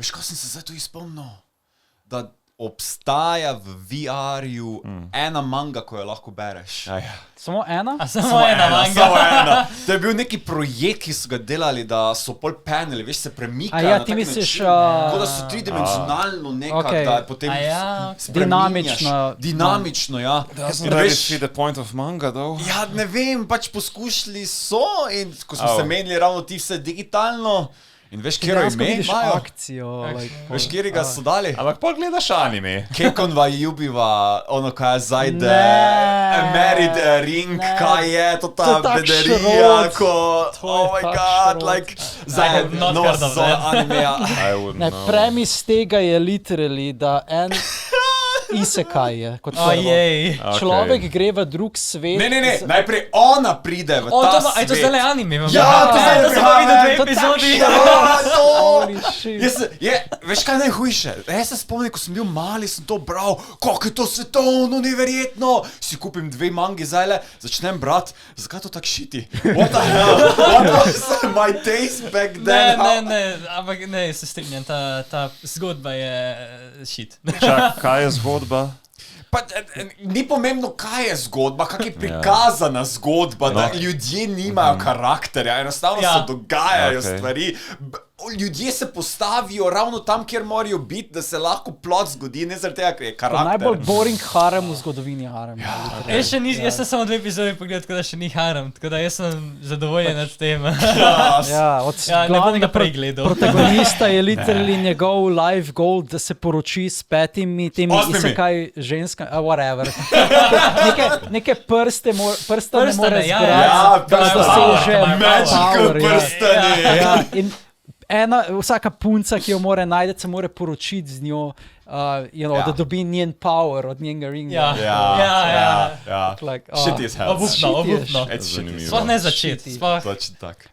Veš, kaj sem se zdaj tu izpomnil? Da obstaja v VR-ju ena manga, ko jo lahko bereš. Ja. Samo ena? Samo ena manga. Samo ena. To je bil neki projekt, ki so ga delali, da so pol paneli, veš, se premikajo Ja, na ti tak misliš... način, kot da so tridimenzionalno nekako, Okay. da potem spreminjaš. Dinamično, ja. Doesn't In really veš, see the point of manga, though. ja, ne vem, pač poskušali so in ko smo se menili ravno ti vse digitalno in veš, kjero ime imajo? akcijo. Veš, kjeri ga so dali? Ampak pa gledaš anime. Kekon va ljubiva, ono kaj je zajde, Ne. married ring, kaj je to To ta je tak bederija, šrot. ko, To je oh my tak god, šrot. like, zajde not nova heard of sezona that. animeja. I wouldn't Ne, know. premis tega je literally, da en isekaj je kot prvo. Ojej. Okay. Človek gre v drug svet. Ne, najprej ona pride v ta Aj to svet. zdaj anime. Ja, to zdaj to sem pa videl dve to tak epizodi. Ja, to! Holy shit. Veš kaj najhujše? Jaz se spomnim, ko sem bil mali, sem to bral, kako je to svetovno, neverjetno. Si kupim 2 mangi zdajle, začnem brat, zakaj to tak šiti? What the hell? What was my taste back then? Ampak ne, se strinjam, ta zgodba je shit. Čak, kaj je zgodba? Pa, ni pomembno, kaj je zgodba, kak je prikazana zgodba, da ljudje nimajo karakterja, enostavno se dogajajo stvari. Ljudje se postavijo ravno tam, kjer morajo biti, da se lahko plot zgodi, ne zaradi tega, ker je karakter. Najbolj boring harem v zgodovini harem. Jaz sem samo 2 epizode pogledal, tako da še ni harem, tako da jaz sem zadovoljen nad tem. Ne bom naprej gledal. Protagonista je literally njegov life goal, da se poroči s 5 temi isekaj ženskami, whatever. Neke prsta ne more zbrati, da doseže magical power. prstani. In vsaka punca, ki jo more najti, se more poročiti z njo, da dobi njen power od njenega ringa. Ja. Like, Shit is hell. Obupno. It's shit is Sploh ne začeti. Točno tak.